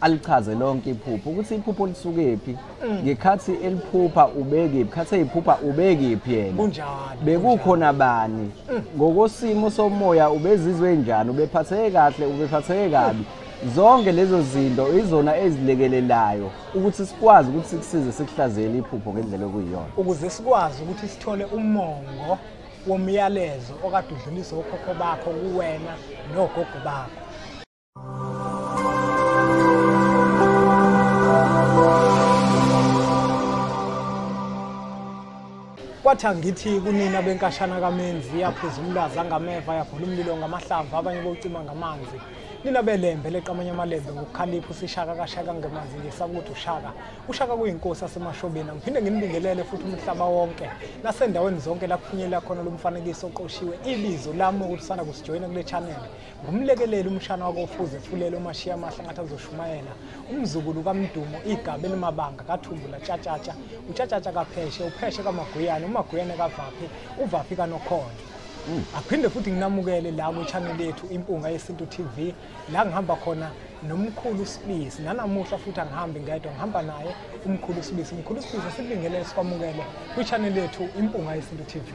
alichaze lonke iphupho ukuthi iphupho lisukephi ngekhathi eliphupha ubekephi khathi eyiphupha ubekephi yena kunjalo bekukhona bani ngokosimo somoya ubezizwe njani ubephatheke kahle ubephatheke kabi zonke lezo zinto izona ezilekelelayo ukuthi sikwazi ukuthi sikusize sikuhlazele iphupho ngendlela okuyiyona ukuze sikwazi ukuthi sithole umongo womyalezo okade udluliswa okhokho bakho kuwena nogogo bakho. Kwathi angithi kunina benkashana kaMenzi yaphuza umlazi angameva yavula umlilo ngamahlamvu abanye bocima ngamanzi nina belembe leqamanye amalembe ngokukhalipha usishaka kashaka ngemanzi ngesaba ukuthi ushaka kuyinkosi yasemashobeni ngiphinde nginibingelele futhi umhlaba wonke nasendaweni zonke la kuphunyela khona lo mfanekiso oqoshiwe ibizo lami ukuthi sana kusijoyina kule channel ngumlekeleli umshana wakofuze fulele umashiya amahle ngathi azoshumayela umzukulu kaMdumo igaba elimabanga kaThumbula Tshatatsha uTshatatsha kaPheshe uPheshe kaMaguyane uMaguyane kaVaphi uVaphi kaNokhona. Aphinde futhi nginamukele la ku channel yethu Impunga Yesintu TV la ngihamba khona nomkhulu Sibisi nanamuhla futhi angihambi ngedwa ngihamba naye umkhulu Sibisi sibingelele sikwamukele ku channel yethu Impunga Yesintu TV.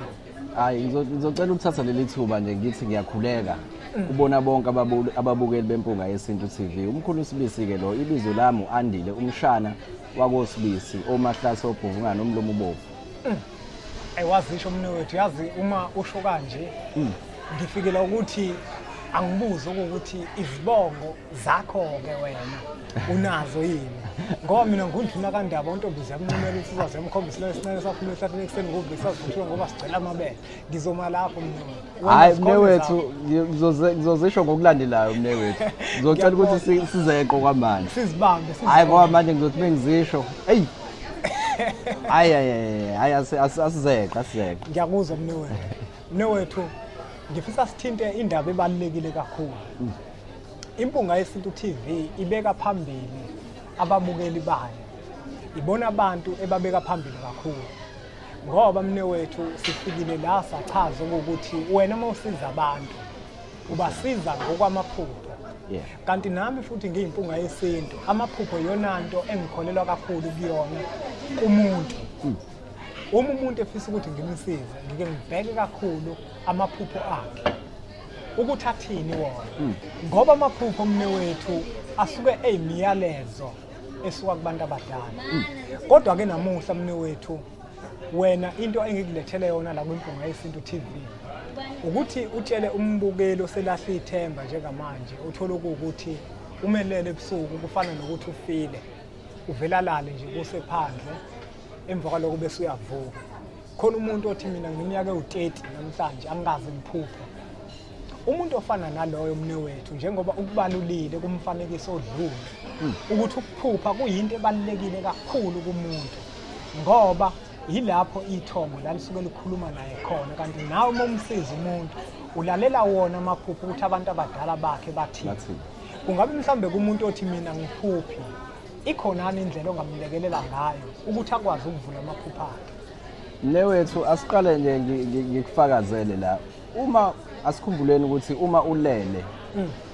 Hayi ngizocela ukuthatha leli thuba nje ngithi ngiyakhuleka kubona bonke ababukeli bempunga yesintu TV umkhulu Sibisi ke lo ibizo lami uAndile umshana wakoSibisi omahlasa obhuvungana nomlomo ubovu. Wazisho mnewethu yazi uma usho kanje ngifikela ukuthi angibuze ukuthi izibongo zakho ke wena unazo yini ngoba mina ngundluna kaNdaba ontombizi yamncumela ukuthi sizazemkhombisa lesinene sakhuluma ehlathini ekseni ngoba besazivuthiwe ngoba sicela amabele ngizoma lapho mnewethu. Hayi mnewethu ngizozisho ngokulandelayo mnewethu ngizocela ukuthi sizeqo kwamanje sizibambe hayi ngoba manje ngizothi bengizisho hey hayi asizeka. Ngiyakuzwa mnewethu ngifisa sithinte indaba ebalekile kakhulu. Impunga Yesintu TV ibeka phambili ababukeli bayo ibona abantu ebabeka phambili kakhulu ngoba mnewethu sifikile la sachaza ukuthi wena mawusiza abantu ubasiza ngokwamaphupho. Kanti nami futhi ngiyimpunga yesintu amaphupho yona into engikholelwa kakhulu kuyona umuntu. Uma umuntu efisa ukuthi ngimsize ngike ngibheke kakhulu amaphupho akhe ukuthi athini wona ngoba amaphupho mnewethu asuke eyimiyalezo esuka kubantu abadala. Kodwa ke namuhla mnewethu wena into engikulethele yona la kwimpunga yesintu TV ukuthi utshele umbukeli oselahla ithemba njengamanje uthola ukuthi umelele ebusuku kufana nokuthi ufile uvelalale nje kusephandle emva kwaloko bese uyavuka. Khona umuntu othi mina ngiminyaka u30 namhlanje angazi ngiphupha. Umuntu ofana naloyo mnewethu njengoba ukubalulile kumfanekiso odlule ukuthi ukuphupha kuyinto ebalekile kakhulu kumuntu ngoba yilapho ithongo lalisuke likhuluma naye khona kanti nawe momsiza umuntu ulalela wona amaphupho ukuthi abantu abadala bakhe bathini. Kungabe mhlambe kumuntu othi mina ngiphuphi ikhona indlela ongamlekelela ngayo ukuthi akwazi ukuvula amaphupho akhe. Mnewethu asiqale nje ngikufakazele la uma asikhumbuleni ukuthi uma ulele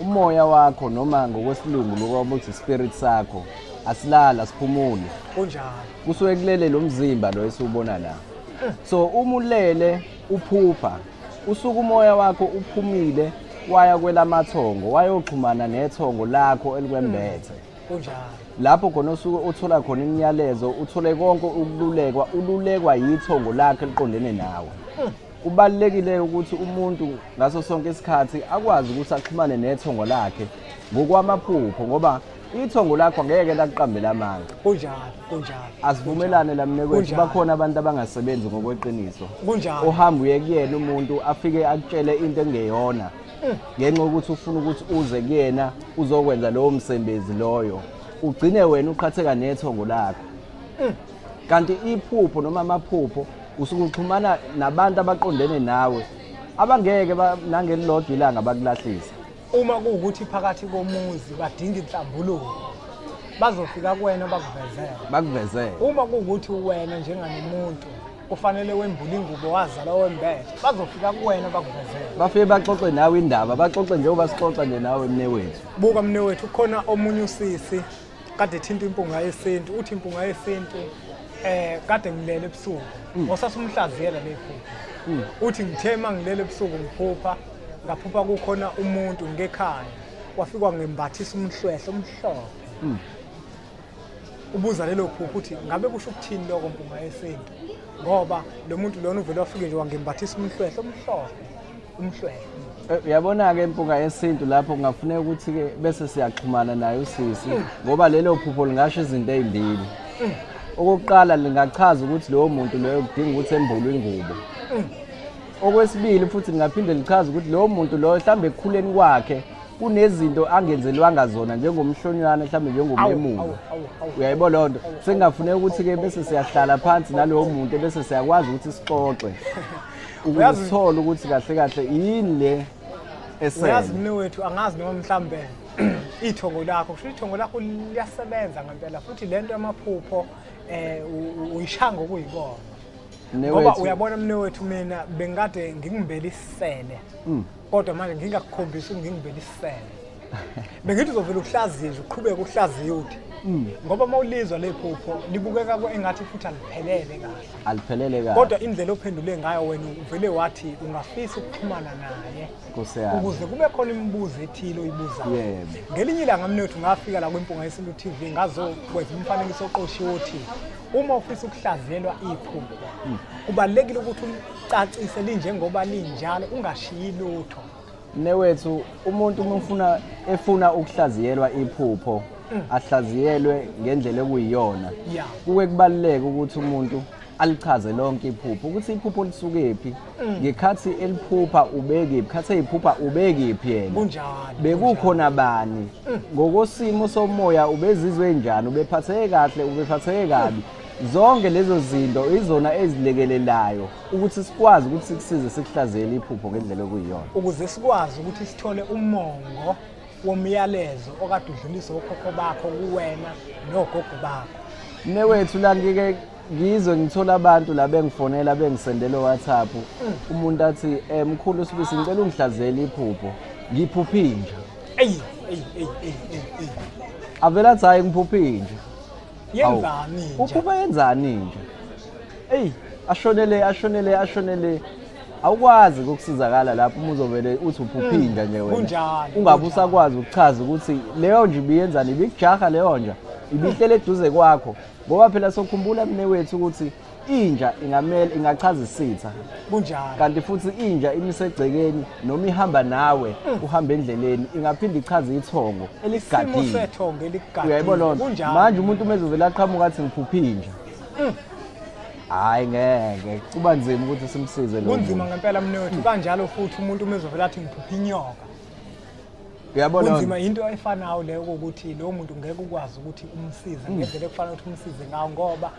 umoya wakho noma ngokwesilungu lokuthi spirit sakho asilala siphumule kunjalo kusuke kulele lo mzimba lo esubona la. So uma ulele uphupha usuku umoya wakho uphumile waya kwelamathongo wayoxhumana nethongo lakho elikwembethe kunjalo lapho khona usuke uthola khona imiyalezo uthole konke ululekwa yithongo lakhe liqondene nawe. Kubalekile ukuthi umuntu ngaso sonke isikhathi akwazi ukuthi axhumane nethongo lakhe ngokwamaphupho ngoba ithongo lakho angeke laqambela amanga. Kunjalo asivumelane la mnewethu bakhona abantu abangasebenzi ngokweqiniso kunjalo ohamba uye kuyena umuntu afike akutshele into engeyona ngenxa ukuthi ufuna ukuthi uze kuyena uzokwenza lowo msebenzisi loyo ugcine wena uqhatheka nethongo lakho. Kanti iphupho noma amaphupho usuke uxhumana nabantu abaqondene nawe abangeke nangelilodwa ilanga bakulahlisa. Uma kuukuthi phakathi komuzi badinga inhlambuluko bazofika kuwena bakuvezele. Bakuvezele. Uma kuukuthi wena njengamuntu kufanele wembule ingubo wazala wembethe bazofika kuwena bakuvezele bafike baxoxe nawe indaba baxoxe njengoba sixoxa nje nawe mnewethu buka mnewethu khona omunye usisi kade thinta impunga yesintu uthi impunga yesintu kade ngilele ebusuku ngosasumhlaziyela lephupho uthi ngithema ngilele ebusuku ngiphupha ngaphupha kukhona umuntu ngekhaya wafika ngembathisa umhlwehle omhlophe ubuza lelo phupho uthi ngabe kusho ukuthini lokho mpunga yesintu ngoba lo muntu lona uvela wafike nje wangembathisa umhlwehle omhlophe umhlwehle uyabona-ke impunga yesintu lapho kungafuneka ukuthi-ke bese siyaxhumana naye usisi ngoba lelo phupho lingasho izinto ey'mbili okokuqala lingachaza ukuthi lowo muntu loyo kudinga ukuthi embulwe ingubo okwesibili futhi lingaphinde lichaze ukuthi lowo muntu loyo mhlawumbe ekukhuleni kwakhe kunezinto angenzelwanga zona njengomhlonyana mhlawumbe njengomemulo uyayibona loo nto sekungafuneka ukuthi-ke bese siyahlala phansi nalowo muntu bese siyakwazi ukuthi sixoxe ukuthola ukuthi kahle kahle yini le esele uyazi mnewethu angazi noma mhlawumbe ithongo lakho kusho ithongo lakho liyasebenza ngempela futhi lento yamaphupho uyishanga okuyikona ngoba uyabona mnewethu mina bengikade ngikumbela isisele kodwa manje ngingakukhombisa ngingibela isisele bengithi uzovela ukuhlaziya uqhubeka ukuhlaziya uthi ngoba mawulizwa lephupho libukeka engathi futhi aliphelele kahle kodwa indlela ophendule ngayo wena uvele wathi ungafisa ukuxhumana naye ukuze kube khona imibuzo ethile oyibuzayo ngelinye ilanga mnewethu ngafika la kwimpunga yesintu TV ngazokwenza umfanekiso oqoshiwe othi uma ufisa ukuhlaziyelwa iphupho kubalekile ukuthi ucacise linjengoba linjalo ungashiyi lutho mnewethu umuntu uma efuna ukuhlaziyelwa iphupho ahlaziyelwe ngendlela ekuyiyona kuke kubaluleke ukuthi umuntu alichaze lonke iphupho ukuthi iphupho lisukephi ngekhathi eliphupha ubekephi khathi eyiphupha ubekephi yena bekukhona bani ngokosimo somoya ubezizwe njani ubephatheke kahle ubephatheke kabi zonke lezo zinto izona ezilekelelayo ukuthi sikwazi ukuthi sikusize sikuhlaziyele iphupho ngendlela ekuyiyona ukuze sikwazi ukuthi sithole umongo womyalezo okade udluliswa okhokho bakho kuwena nogogo bakho mnewethu la ngike ngizwe ngithola abantu la bengifonela bengisendela WhatsApp umuntu athi mkhulu sibisi ngicela ungihlaziyele iphupho ngiphupha inja avela athi hayi ngiphupha inja yenzani inja uphupha yenzani inja ashonele awukwazi ukusizakala lapho umuzovele uthi uphupha inja nje wena ungabe usakwazi ukuchaza ukuthi leyo nje ibiyenzani ibikujaha leyo nja ibihlele eduze kwakho ngoba phela sokhumbula mnewethu ukuthi inja ingachaza isitha kunjalo kanti futhi inja imisegcekeni noma ihamba nawe uhamba endleleni ingaphinda ichaze ithongo eligadile isimo sethongo eligadile uyayibona manje umuntu umezovela aqhamuka athi ngiphupha inja hayi ngeke kuba nzima ukuthi simsize lo kunzima ngempela mnewethu kanjalo futhi umuntu umezovela athi ngiphupha inyoka uyabona kunzima into efanayo leyo ukuthi lo muntu ngeke ukwazi ukuthi umsize ngendlela ekufanele ukuthi umsize ngawo ngoba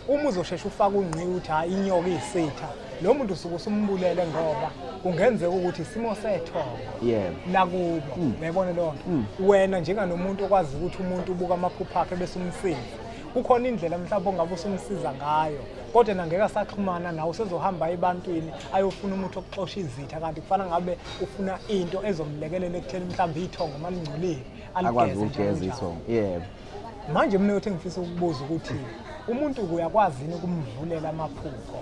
uma uzoshesha ufaka ungqi uthi hayi inyoka iyisitha lo muntu usuke usumbulele ngoba kungenzeka ukuthi isimo sethongo nakubo uyabona lonto wena njenganomuntu okwazi ukuthi umuntu ubuka amaphupho akhe bese umsiza kukhona indlela mhlawumbe ongabe usumsiza ngayo kodwa nangeke asaxhumana nawe usezohamba ebantwini ayofuna umuntu okuxosha izitha kanti kufana ngabe ufuna into ezomlekelela ekutheni mhlawumbe ithongo malingcolile akwazi ukugeza ithongo manje mina uthi ngifisa ukubuza ukuthi umuntu uyakwazi ukumvulela amaphupho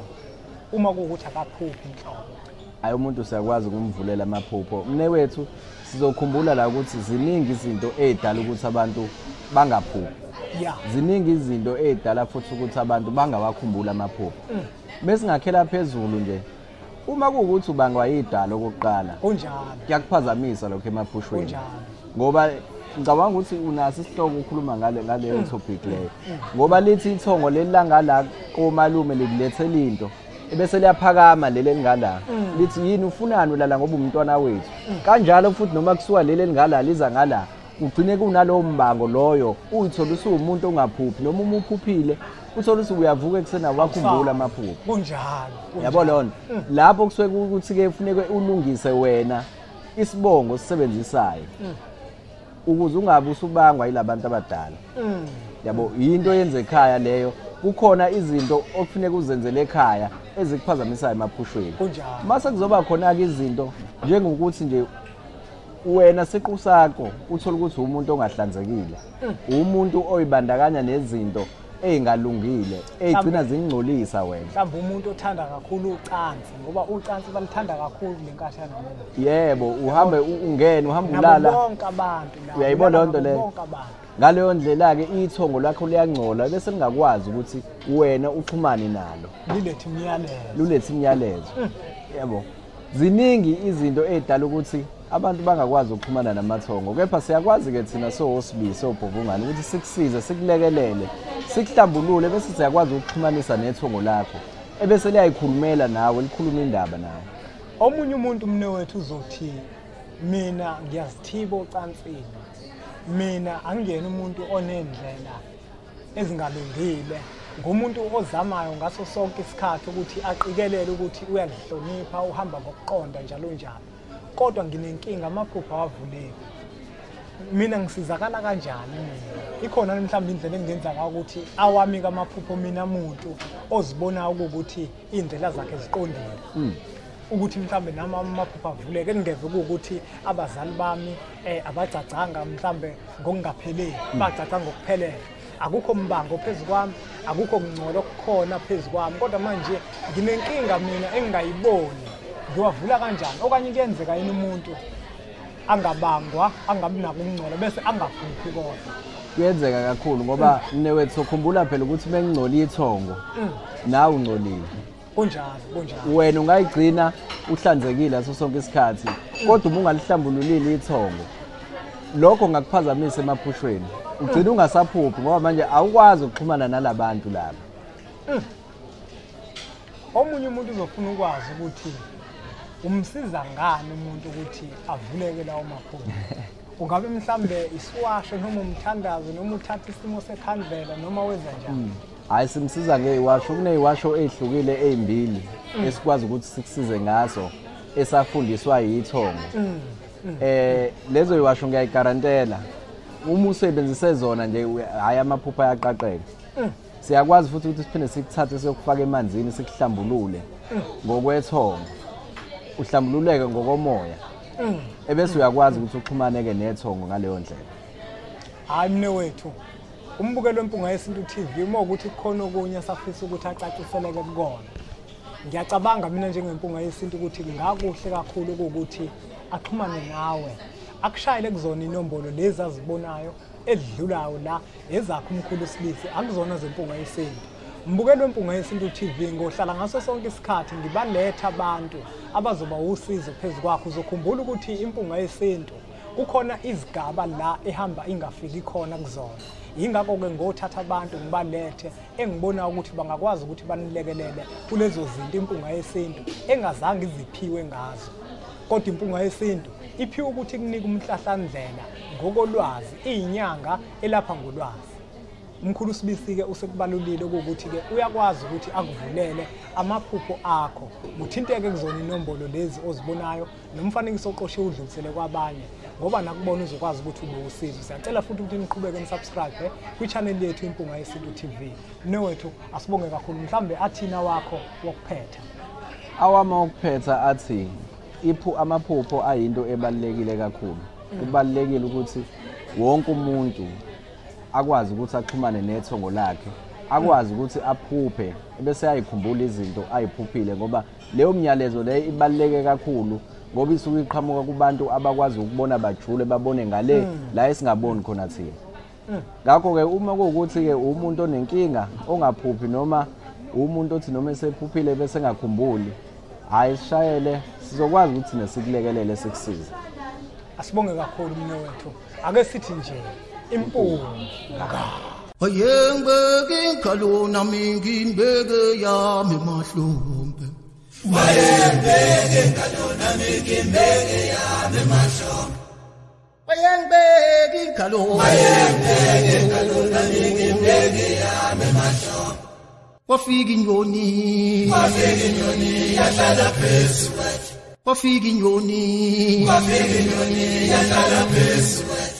uma kuwukuthi akaphuphi inhlobo hayi umuntu siyakwazi ukumvulela amaphupho mnewethu sizokhumbula la ukuthi ziningi izinto ezidala ukuthi abantu bangaphuphi ziningi izinto ezidala futhi ukuthi abantu bangawakhumbula amaphupho bese ngakhela phezulu nje uma kuwukuthi ubangwa yidala okokuqala kunjalo kuyakuphazamisa lokho emaphushweni ngoba ngicabanga ukuthi unaso isihloko ukhuluma ngaleyo topic leyo ngoba lithi ithongo lelilanga la komalume likulethela into ebese liyaphakama leli elingala lithi yini ufunani ulala ngoba umntwana wethu kanjalo futhi noma kusuka leli elingala liza ngala ugcine kunalowo mbango loyo uyithola usumuntu ongaphuphi noma uma uphuphile uthola ukuthi uyavuka eksena wakhumbula amaphupho kunjalo yabo lona lapho kusuke ukuthi ke kufuneka ulungise wena isibongo sisebenzisayo ukuze ungabe usubangwa yilabantu abadala yabo into yenze ekhaya leyo kukhona izinto okufanele uzenzele ekhaya ezikuphazamisayo emaphushweni. Mase kuzoba khona-ke izinto njengokuthi nje wena siqu sakho uthola ukuthi umuntu ongahlanzekile, umuntu oyibandakanya nezinto ey'ngalungile ey'gcina zingcolisa wena. Mhlawumbe umuntu othanda kakhulu ucansi ngoba ucansi balithanda kakhulu le nkathi yanamuhla. Yebo, uhambe ungene uhambe ulala. Bonke abantu la. Uyayibona lonto leyo. Ngaleyo ndlela-ke ithongo lakho liyangcola bese lingakwazi ukuthi wena uxhumane nalo. Lulethe imiyalezo. Yebo. Ziningi izinto ezidala ukuthi abantu bangakwazi ukuxhumana namathongo, kepha siyakwazi-ke thina sowosibili sobhubungane ukuthi sikusize sikulekelele sikuhlambulule bese siyakwazi ukuxhumanisa nethongo lakho ebese liyayikhulumela nawe likhuluma indaba nawe. Omunye umuntu mnewethu uzothi mina ngiyazithiba ocansini, mina angiyena umuntu onendlela ezingalungile, ngumuntu ozamayo ngaso sonke isikhathi ukuthi aqikelele ukuthi uyalihlonipha uhamba ngokuqonda njalo njalo, kodwa nginenkinga amaphupho awavuleki. Mina ngisizakala kanjani mina? Ikhona mhlawumbe indlela engenza ngayo ukuthi awami amaphupho mina umuntu ozibonayo ukuthi indlela zakhe ziqondile. Ukuthi mhlawumbe nami amaphupho avuleke engeve ukuthi abazali bami abacacanga mhlawumbe ngokungaphelele, bacaca ngokuphelele. Akukho mbango phezukwami, akukho kungcola okukhona phezukwami, kodwa manje nginenkinga mina engingayiboni. Ngiwavula kanjani? Okanye kuyenzeka yini umuntu angabangwa, angabinako ukungcola bese angaphuphi kodwa? Kuyenzeka kakhulu ngoba mnewethu sokhumbula phela ukuthi mengingcola ithongo nawe ungcolile. Kunjalo. Wena ungayigcina uhlanzekile ngaso sonke isikhathi, kodwa uma ungalihlambululile ithongo, lokho ngakuphazamisa emaphushweni. Ugcina ungasaphuphi ngoba manje awukwazi ukuxhumana nalabantu laba. Omunye umuntu uzofuna ukwazi ukuthi umsiza ngani umuntu ukuthi avuleke lawo maphupho. Ungabe mhlambe isiwasho noma umthandazo noma uthatha isimo sekhandlela noma wenza njani? Hayi simsiza ngeiwasho, kuneyiwasho ezihlukile ezimbili esikwazi ukuthi sikusize ngaso esafundiswa yithongo. Lezo yiwasho ngiyayigarantela uma usebenzise zona nje hayi amaphupho ayaqaqeka. Siyakwazi futhi ukuthi siphinde sikuthathe siyokufaka emanzini sikuhlambulule ngokwethongo. Uhlambululeke ngokomoya. Ebese uyakwazi ukuthi uxhumaneke nethongo ngaleyo ndlela. Hayi mnewethu, umbukelo wempunga yesintu TV uma ukuthi kukhona okunye safisa ukuthi acaciseleke kukona. Ngiyacabanga mina njengempunga yesintu ukuthi ngakuhle kakhulu ukuthi axhumane nawe, akushayele kuzona inombolo lezi azibonayo edlulayo la ezakho umkhulu Sibisi, akuzona zempunga yesintu. Mbukelo wempunga yesintu TV ngohlala ngaso sonke isikhathi ngibaletha abantu abazoba usizo phezukwakho. Uzokhumbula ukuthi impunga yesintu kukhona izigaba la ehamba ingafiki khona kuzona. Yingakho-ke ngothatha abantu ngibalethe engibona ukuthi bangakwazi ukuthi banilekelele kulezo zinto impunga yesintu engazange iziphiwe ngazo. Kodwa impunga yesintu iphiwe ukuthi kunike umhlahlandlela ngokolwazi, iyinyanga elapha ngolwazi. Umkhulu Sibisi-ke usekubalulile ukuthi-ke uyakwazi ukuthi akuvulele amaphupho akho. Muthinteke kuzona inombolo lezi ozibonayo nomfanekiso oqoshiwe udlulisele kwabanye ngoba nakubona uzokwazi ukuthi ube usizo. Siyacela futhi ukuthi niqhubeke nisubscribe kwi-channel yethu Impunga Yesintu TV. Mnewethu asibonge kakhulu. Mhlambe athina wakho wokuphetha. Awami wokuphetha athi amaphupho ayinto ebalulekile kakhulu. Kubalulekile ukuthi wonke umuntu akwazi ukuthi axhumane nethongo lakhe, akwazi ukuthi aphuphe bese ayikhumbula izinto ayiphuphile ngoba leyo myalezo leyo ibaluleke kakhulu ngoba isuke iqhamuka kubantu abakwazi ukubona bajule babone ngale la esingaboni khona thina. Ngakho-ke uma kuwukuthi-ke umuntu onenkinga ongaphuphi noma umuntu othi noma esephuphile bese engakhumbuli, hayi sishayele sizokwazi ukuthi thina sikulekelele sikusize. Asibonge kakhulu mnewethu. Ake sithi nje impunga. Ayengibeke inkalo nami ngimbeke yami emahlombe. Ayengibeke inkalo nami ngimbeke yami emahlombe. Ayengibeke inkalo nami ngimbeke yami emahlombe. Wafika inyoni yahlala phezu kwethu. Wafika inyoni yahlala phezu kwethu.